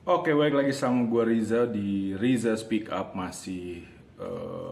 Oke, baik lagi sama gue Riza di Riza Speak Up masih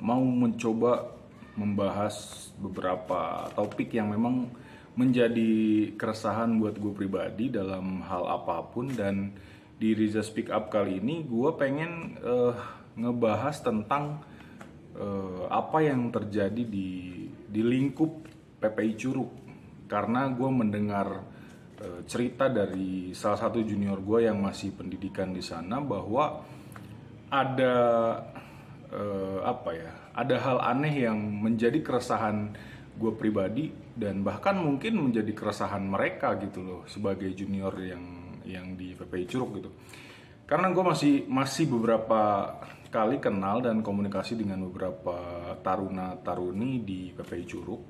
mau mencoba membahas beberapa topik yang memang menjadi keresahan buat gue pribadi dalam hal apapun. Dan di Riza Speak Up kali ini gue pengen ngebahas tentang apa yang terjadi di lingkup PPI Curug, karena gue mendengar cerita dari salah satu junior gue yang masih pendidikan di sana bahwa ada ada hal aneh yang menjadi keresahan gue pribadi dan bahkan mungkin menjadi keresahan mereka gitu loh sebagai junior yang di PPI Curug gitu. Karena gue masih beberapa kali kenal dan komunikasi dengan beberapa taruna taruni di PPI Curug.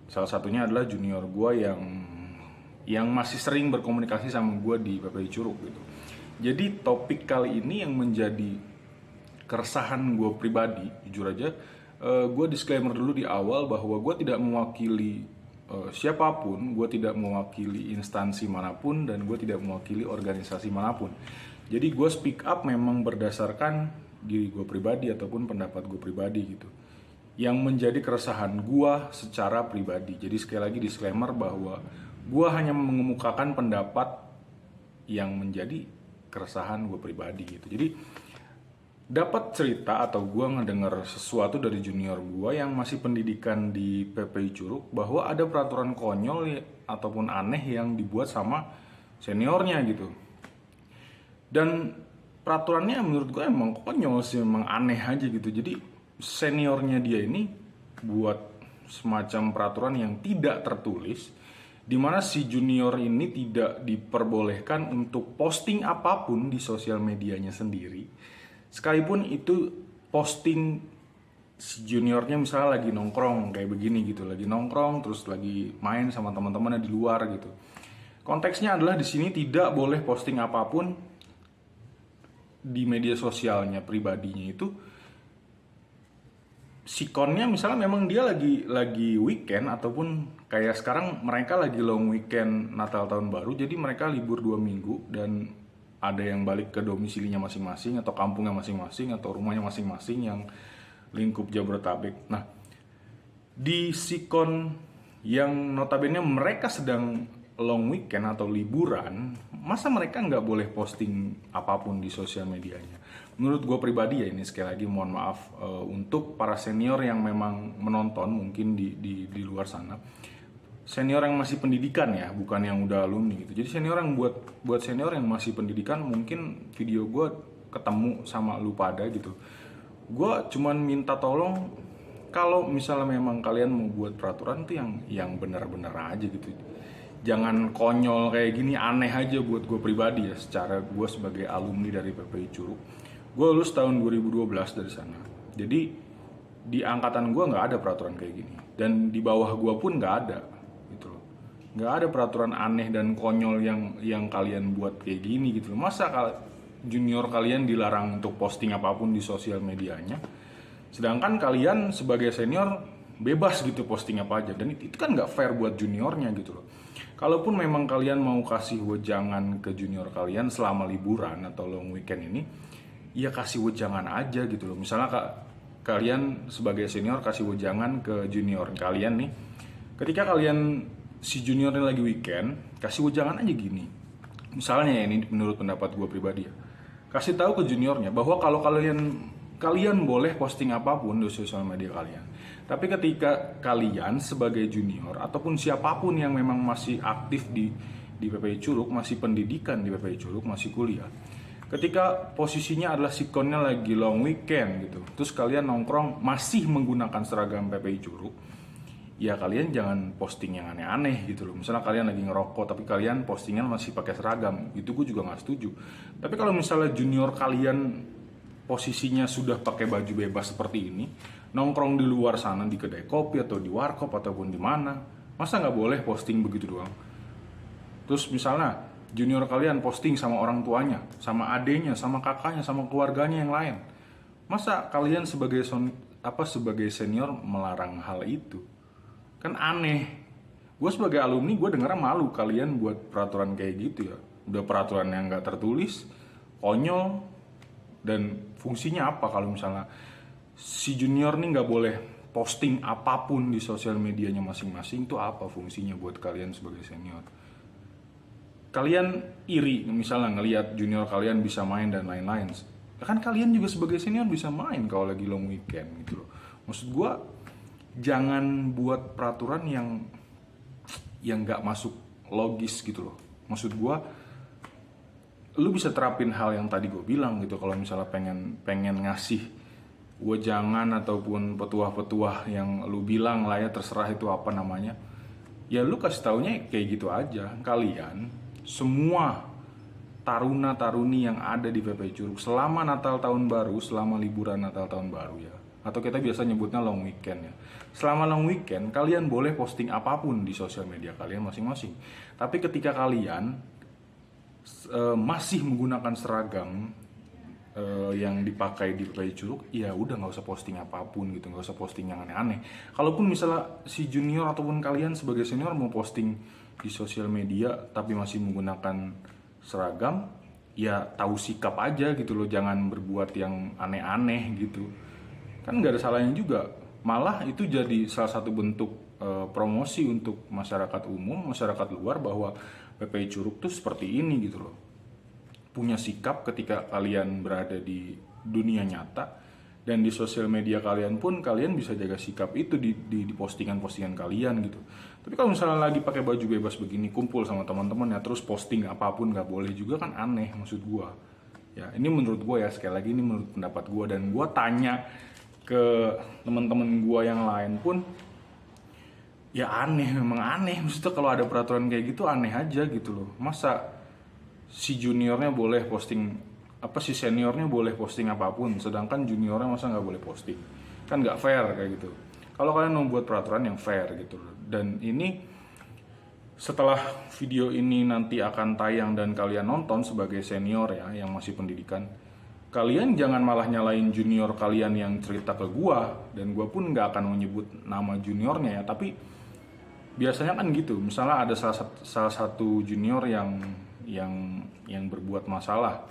Salah satunya adalah junior gue yang masih sering berkomunikasi sama gue di PPI Curug gitu. Jadi topik kali ini yang menjadi keresahan gue pribadi, jujur aja, gue disclaimer dulu di awal bahwa gue tidak mewakili siapapun, gue tidak mewakili instansi manapun, dan gue tidak mewakili organisasi manapun. Jadi gue speak up memang berdasarkan diri gue pribadi ataupun pendapat gue pribadi gitu, yang menjadi keresahan gue secara pribadi. Jadi sekali lagi disclaimer bahwa gue hanya mengemukakan pendapat yang menjadi keresahan gue pribadi gitu. Jadi dapat cerita atau gue ngedengar sesuatu dari junior gue yang masih pendidikan di PPI Curug bahwa ada peraturan konyol ataupun aneh yang dibuat sama seniornya gitu. Dan peraturannya menurut gue emang konyol sih, emang aneh aja gitu. Jadi seniornya dia ini buat semacam peraturan yang tidak tertulis, di mana si junior ini tidak diperbolehkan untuk posting apapun di sosial medianya sendiri, sekalipun itu posting si juniornya misalnya lagi nongkrong kayak begini gitu, lagi nongkrong terus lagi main sama teman-temannya di luar gitu. Konteksnya adalah di sini tidak boleh posting apapun di media sosialnya pribadinya itu. Sikonnya misalnya memang dia lagi weekend, ataupun kayak sekarang mereka lagi long weekend Natal tahun baru, jadi mereka libur 2 minggu dan ada yang balik ke domisilinya masing-masing atau kampungnya masing-masing atau rumahnya masing-masing yang lingkup Jabodetabek. Nah, di sikon yang notabene mereka sedang long weekend atau liburan, masa mereka nggak boleh posting apapun di sosial medianya? Menurut gue pribadi ya, ini sekali lagi mohon maaf untuk para senior yang memang menonton mungkin di luar sana, senior yang masih pendidikan ya, bukan yang udah alumni gitu. Jadi senior yang buat senior yang masih pendidikan, mungkin video gue ketemu sama lu pada gitu. Gue cuman minta tolong, kalau misalnya memang kalian mau buat peraturan tuh yang benar-benar aja gitu. Jangan konyol kayak gini, aneh aja buat gue pribadi ya. Secara gue sebagai alumni dari PPI Curug, gue lulus tahun 2012 dari sana. Jadi di angkatan gue nggak ada peraturan kayak gini, dan di bawah gue pun nggak ada gitu loh. Nggak ada peraturan aneh dan konyol yang kalian buat kayak gini gitu loh. Masa junior kalian dilarang untuk posting apapun di sosial medianya, sedangkan kalian sebagai senior bebas gitu posting apa aja. Dan itu kan nggak fair buat juniornya gitu loh. Kalaupun memang kalian mau kasih wejangan ke junior kalian selama liburan atau long weekend ini, ya kasih wejangan aja gitu loh. Misalnya kalian sebagai senior kasih wejangan ke junior kalian nih, ketika kalian si juniornya lagi weekend, kasih wejangan aja gini. Misalnya ya, ini menurut pendapat gue pribadi ya, kasih tahu ke juniornya bahwa kalau kalian boleh posting apapun di sosial media kalian. Tapi ketika kalian sebagai junior ataupun siapapun yang memang masih aktif di PPI Curug, masih pendidikan di PPI Curug, masih kuliah, ketika posisinya adalah sikonnya lagi long weekend gitu, terus kalian nongkrong masih menggunakan seragam PPI Curug, ya kalian jangan posting yang aneh-aneh gitu loh. Misalnya kalian lagi ngerokok tapi kalian postingan masih pakai seragam, itu gue juga nggak setuju. Tapi kalau misalnya junior kalian posisinya sudah pakai baju bebas seperti ini, nongkrong di luar sana di kedai kopi atau di warkop ataupun di mana, masa nggak boleh posting begitu doang? Terus misalnya junior kalian posting sama orang tuanya, sama adenya, sama kakaknya, sama keluarganya yang lain, masa kalian sebagai senior melarang hal itu? Kan aneh. Gue sebagai alumni gue dengarnya malu kalian buat peraturan kayak gitu ya. Udah peraturan yang nggak tertulis, konyol. Dan fungsinya apa kalau misalnya si junior nih nggak boleh posting apapun di sosial medianya masing-masing? Itu apa fungsinya buat kalian sebagai senior? Kalian iri misalnya ngelihat junior kalian bisa main dan lain-lain. Ya kan kalian juga sebagai senior bisa main kalau lagi long weekend gitu loh. Maksud gua jangan buat peraturan yang nggak masuk logis gitu loh. Maksud gua lu bisa terapin hal yang tadi gue bilang gitu. Kalau misalnya pengen ngasih wejangan ataupun petuah-petuah yang lu bilang lah ya, terserah itu apa namanya, ya lu kasih taunya kayak gitu aja. Kalian semua taruna-taruni yang ada di PPI Curug selama Natal Tahun Baru, selama liburan Natal Tahun Baru ya, atau kita biasa nyebutnya long weekend ya. Selama long weekend kalian boleh posting apapun di sosial media kalian masing-masing. Tapi ketika kalian masih menggunakan seragam yang dipakai di PPI Curug, ya udah nggak usah posting apapun gitu, nggak usah posting yang aneh-aneh. Kalaupun misalnya si junior ataupun kalian sebagai senior mau posting di sosial media tapi masih menggunakan seragam, ya tahu sikap aja gitu loh, jangan berbuat yang aneh-aneh gitu. Kan nggak ada salahnya juga, malah itu jadi salah satu bentuk promosi untuk masyarakat umum, masyarakat luar, bahwa PPI Curug tuh seperti ini gitu loh. Punya sikap ketika kalian berada di dunia nyata, dan di sosial media kalian pun kalian bisa jaga sikap itu di postingan-postingan kalian gitu. Tapi kalau misalnya lagi pakai baju bebas begini, kumpul sama teman-teman ya, terus posting apapun nggak boleh juga, kan aneh maksud gua. Ya ini menurut gua ya, sekali lagi ini menurut pendapat gua, dan gua tanya ke teman-teman gua yang lain pun ya aneh, memang aneh. Maksudnya kalau ada peraturan kayak gitu aneh aja gitu loh. Masa si juniornya boleh posting, si seniornya boleh posting apapun, sedangkan juniornya masa nggak boleh posting? Kan nggak fair kayak gitu. Kalau kalian mau buat peraturan yang fair gitu loh. Dan ini setelah video ini nanti akan tayang dan kalian nonton sebagai senior ya, yang masih pendidikan, kalian jangan malah nyalain junior kalian yang cerita ke gua, dan gua pun nggak akan menyebut nama juniornya ya. Tapi biasanya kan gitu, misalnya ada salah satu junior yang berbuat masalah,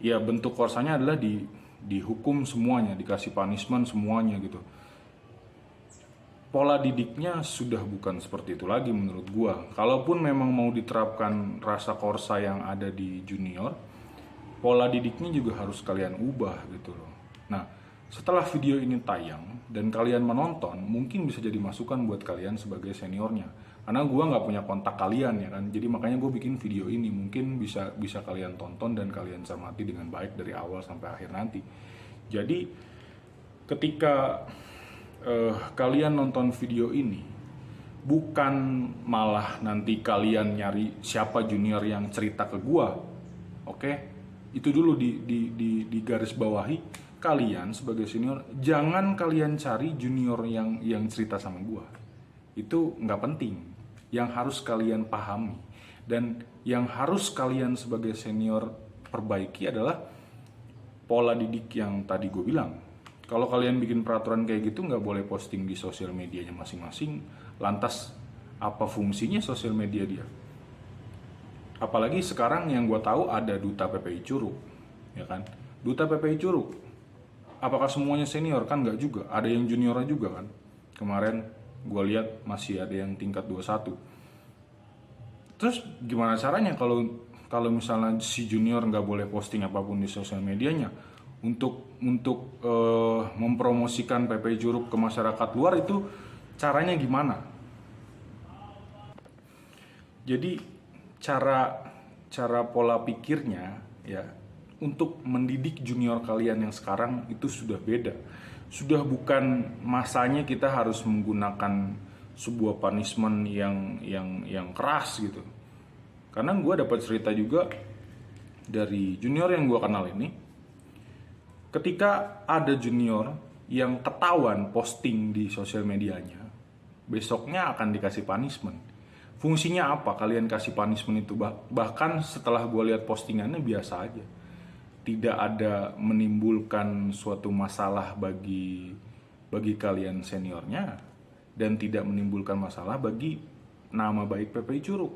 ya bentuk korsanya adalah dihukum semuanya, dikasih punishment semuanya gitu. Pola didiknya sudah bukan seperti itu lagi menurut gua. Kalaupun memang mau diterapkan rasa korsa yang ada di junior, pola didiknya juga harus kalian ubah gitu loh. Nah, setelah video ini tayang dan kalian menonton, mungkin bisa jadi masukan buat kalian sebagai seniornya. Karena gue nggak punya kontak kalian ya kan, jadi makanya gue bikin video ini. Mungkin bisa kalian tonton dan kalian cermati dengan baik dari awal sampai akhir nanti. Jadi ketika kalian nonton video ini, bukan malah nanti kalian nyari siapa junior yang cerita ke gue, oke? Itu dulu di garis bawahi. Kalian sebagai senior jangan kalian cari junior yang cerita sama gua. Itu nggak penting. Yang harus kalian pahami dan yang harus kalian sebagai senior perbaiki adalah pola didik yang tadi gue bilang. Kalau kalian bikin peraturan kayak gitu, nggak boleh posting di sosial medianya masing-masing. Lantas apa fungsinya sosial media dia? Apalagi sekarang yang gue tahu ada duta PPI Curug, ya kan? Duta PPI Curug. Apakah semuanya senior? Kan nggak juga. Ada yang juniornya juga kan. Kemarin gue lihat masih ada yang tingkat 21. Terus gimana caranya kalau misalnya si junior nggak boleh posting apapun di sosial medianya untuk mempromosikan PPI Curug ke masyarakat luar, itu caranya gimana? Jadi cara pola pikirnya ya, untuk mendidik junior kalian yang sekarang itu sudah beda. Sudah bukan masanya kita harus menggunakan sebuah punishment yang keras gitu. Karena gue dapat cerita juga dari junior yang gue kenal ini, ketika ada junior yang ketahuan posting di sosial medianya, besoknya akan dikasih punishment. Fungsinya apa kalian kasih punishment itu? Bahkan setelah gue lihat postingannya biasa aja, tidak ada menimbulkan suatu masalah bagi kalian seniornya, dan tidak menimbulkan masalah bagi nama baik PPI Curug.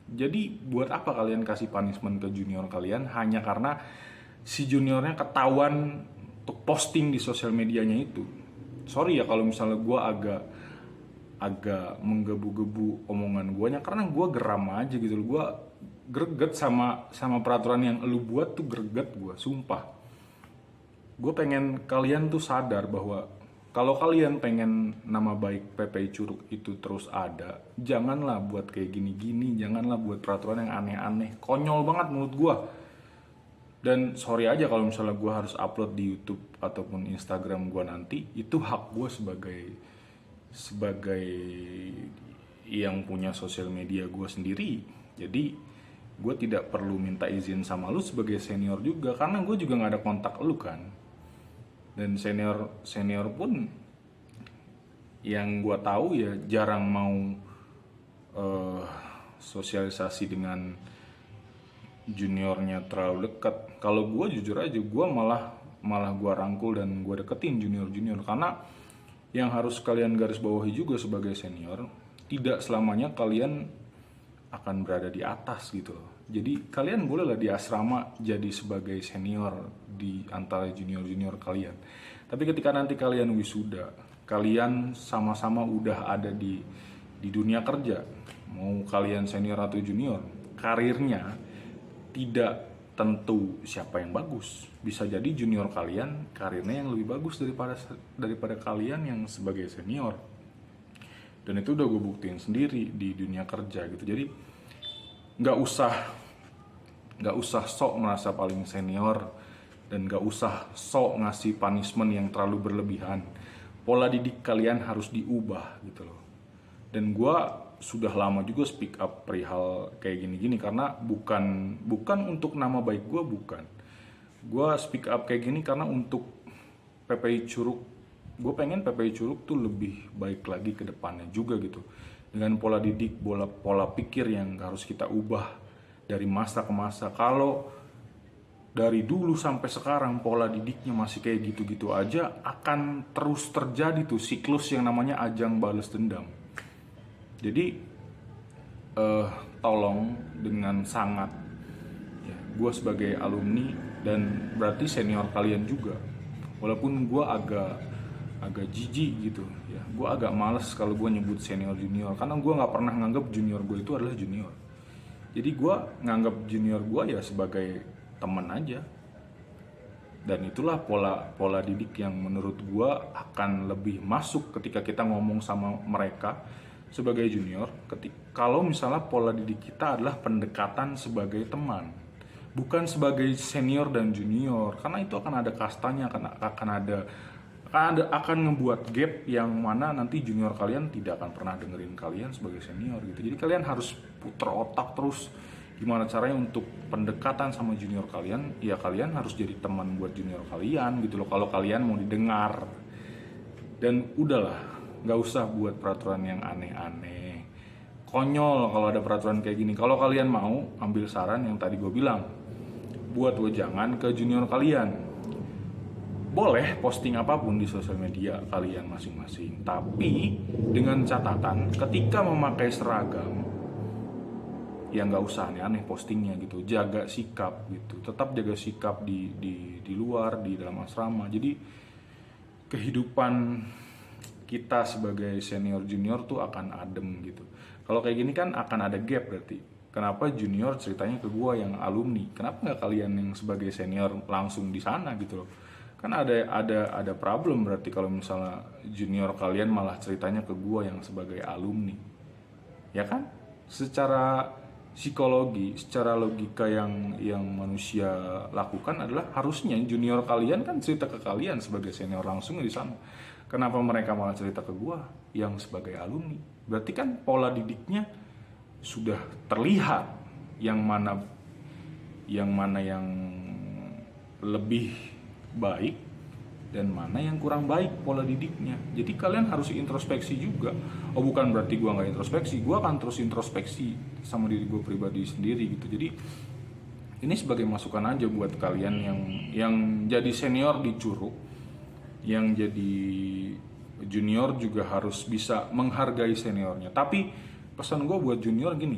Jadi buat apa kalian kasih punishment ke junior kalian hanya karena si juniornya ketahuan untuk posting di sosial medianya itu? Sorry ya kalau misalnya gue agak agak menggebu-gebu omongan guanya, karena gue geram aja gitu loh. Gue greget sama peraturan yang lu buat tuh, greget gue, sumpah. Gue pengen kalian tuh sadar bahwa kalau kalian pengen nama baik PPI Curug itu terus ada, janganlah buat kayak gini-gini, janganlah buat peraturan yang aneh-aneh, konyol banget menurut gue. Dan sorry aja kalau misalnya gue harus upload di YouTube ataupun Instagram gue nanti, itu hak gue sebagai sebagai yang punya sosial media gue sendiri. Jadi gue tidak perlu minta izin sama lu sebagai senior juga, karena gue juga nggak ada kontak lu kan. Dan senior senior pun yang gue tahu ya jarang mau eh, sosialisasi dengan juniornya terlalu dekat. Kalau gue jujur aja, gue malah malah gue rangkul dan gue deketin junior karena yang harus kalian garis bawahi juga sebagai senior, tidak selamanya kalian akan berada di atas gitu loh. Jadi kalian bolehlah di asrama jadi sebagai senior di antara junior kalian. Tapi ketika nanti kalian wisuda, kalian sama-sama udah ada di dunia kerja, mau kalian senior atau junior, karirnya tidak tentu siapa yang bagus. Bisa jadi junior kalian karirnya yang lebih bagus daripada kalian yang sebagai senior. Dan itu udah gue buktiin sendiri di dunia kerja gitu. Jadi nggak usah sok merasa paling senior, dan nggak usah sok ngasih punishment yang terlalu berlebihan. Pola didik kalian harus diubah gitu loh. Dan gue sudah lama juga speak up perihal kayak gini-gini, karena bukan untuk nama baik gue, bukan. Gue speak up kayak gini karena untuk PPI Curug. Gue pengen PPI Curug tuh lebih baik lagi ke depannya juga gitu. Dengan pola didik, pola pikir yang harus kita ubah dari masa ke masa. Kalau dari dulu sampai sekarang pola didiknya masih kayak gitu-gitu aja, akan terus terjadi tuh siklus yang namanya ajang balas dendam. Jadi tolong dengan sangat ya, gue sebagai alumni dan berarti senior kalian juga, walaupun gue agak jijik gitu ya, gue agak males kalau gue nyebut senior junior, karena gue nggak pernah nganggap junior gue itu adalah junior. Jadi gue nganggap junior gue ya sebagai teman aja. Dan itulah pola didik yang menurut gue akan lebih masuk ketika kita ngomong sama mereka sebagai junior, kalau misalnya pola didik kita adalah pendekatan sebagai teman, bukan sebagai senior dan junior, karena itu akan ada kastanya, akan ngebuat gap yang mana nanti junior kalian tidak akan pernah dengerin kalian sebagai senior gitu. Jadi kalian harus putar otak terus gimana caranya untuk pendekatan sama junior kalian. Ya kalian harus jadi teman buat junior kalian gitu loh, kalau kalian mau didengar. Dan udahlah, nggak usah buat peraturan yang aneh-aneh, konyol kalau ada peraturan kayak gini. Kalau kalian mau ambil saran yang tadi gue bilang, buat wejangan ke junior kalian. Boleh posting apapun di sosial media kalian masing-masing, tapi dengan catatan ketika memakai seragam ya nggak usah aneh-aneh postingnya gitu. Jaga sikap gitu, tetap jaga sikap di luar, di dalam asrama. Jadi kehidupan kita sebagai senior junior tuh akan adem gitu. Kalau kayak gini kan akan ada gap berarti. Kenapa junior ceritanya ke gua yang alumni? Kenapa nggak kalian yang sebagai senior langsung di sana gitu loh? Kan ada problem berarti kalau misalnya junior kalian malah ceritanya ke gua yang sebagai alumni. Ya kan? Secara psikologi, secara logika yang manusia lakukan adalah harusnya junior kalian kan cerita ke kalian sebagai senior langsung di sana. Kenapa mereka malah cerita ke gua yang sebagai alumni? Berarti kan pola didiknya sudah terlihat yang mana yang lebih baik dan mana yang kurang baik pola didiknya. Jadi kalian harus introspeksi juga. Oh bukan berarti gue nggak introspeksi, gue akan terus introspeksi sama diri gue pribadi sendiri gitu. Jadi ini sebagai masukan aja buat kalian yang jadi senior di Curug, yang jadi junior juga harus bisa menghargai seniornya. Tapi pesan gue buat junior gini,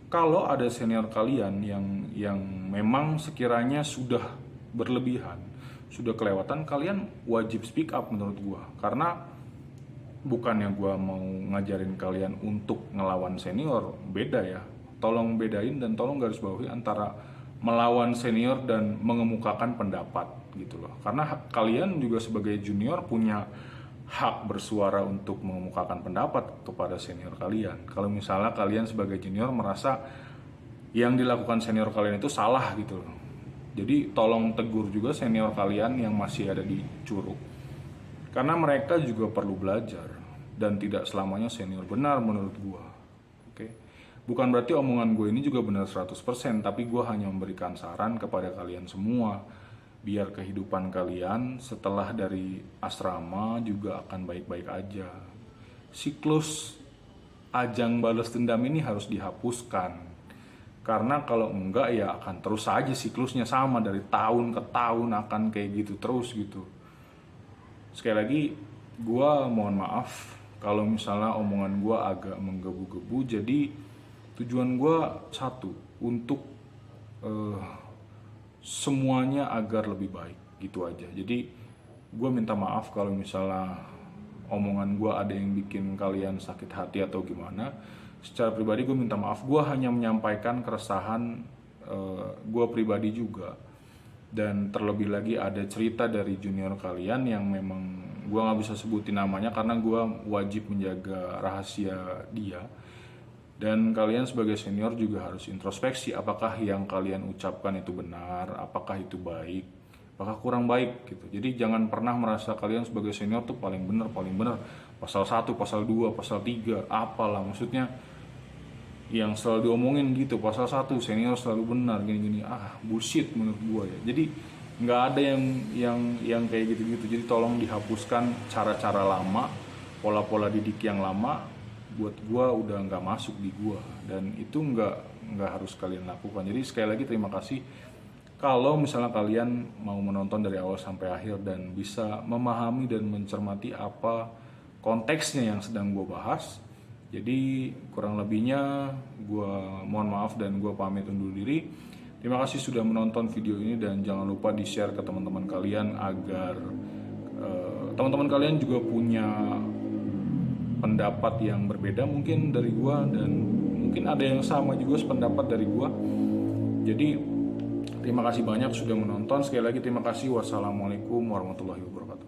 Kalau ada senior kalian yang memang sekiranya sudah berlebihan, sudah kelewatan, kalian wajib speak up menurut gua. Karena bukannya gua mau ngajarin kalian untuk ngelawan senior, beda ya. Tolong bedain dan tolong garis bawahi antara melawan senior dan mengemukakan pendapat gitu loh. Karena kalian juga sebagai junior punya hak bersuara untuk mengemukakan pendapat kepada senior kalian. Kalau misalnya kalian sebagai junior merasa yang dilakukan senior kalian itu salah gitu loh. Jadi tolong tegur juga senior kalian yang masih ada di curug. Karena mereka juga perlu belajar dan tidak selamanya senior benar menurut gua. Oke. Bukan berarti omongan gue ini juga benar 100%, tapi gua hanya memberikan saran kepada kalian semua biar kehidupan kalian setelah dari asrama juga akan baik-baik aja. Siklus ajang balas dendam ini harus dihapuskan. Karena kalau enggak ya akan terus saja siklusnya sama dari tahun ke tahun akan kayak gitu terus gitu. Sekali lagi gue mohon maaf kalau misalnya omongan gue agak menggebu-gebu. Jadi tujuan gue satu, untuk semuanya agar lebih baik gitu aja. Jadi gue minta maaf kalau misalnya omongan gue ada yang bikin kalian sakit hati atau gimana. Secara pribadi gue minta maaf, gue hanya menyampaikan keresahan gue pribadi juga. Dan terlebih lagi ada cerita dari junior kalian yang memang gue gak bisa sebutin namanya karena gue wajib menjaga rahasia dia. Dan kalian sebagai senior juga harus introspeksi, apakah yang kalian ucapkan itu benar, apakah itu baik, apakah kurang baik gitu. Jadi jangan pernah merasa kalian sebagai senior tuh paling benar, pasal 1, pasal 2, pasal 3, apalah maksudnya yang selalu diomongin gitu, pasal 1 senior selalu benar gini-gini. Bullshit menurut gue ya. Jadi nggak ada yang kayak gitu-gitu. Jadi tolong dihapuskan cara-cara lama, pola-pola didik yang lama. Buat gue udah nggak masuk di gue, dan itu nggak harus kalian lakukan. Jadi sekali lagi terima kasih kalau misalnya kalian mau menonton dari awal sampai akhir dan bisa memahami dan mencermati apa konteksnya yang sedang gue bahas. Jadi kurang lebihnya gue mohon maaf dan gue pamit undur diri. Terima kasih sudah menonton video ini dan jangan lupa di share ke teman-teman kalian agar teman-teman kalian juga punya pendapat yang berbeda mungkin dari gua, dan mungkin ada yang sama juga sependapat dari gua. Jadi terima kasih banyak sudah menonton. Sekali lagi terima kasih. Wassalamualaikum warahmatullahi wabarakatuh.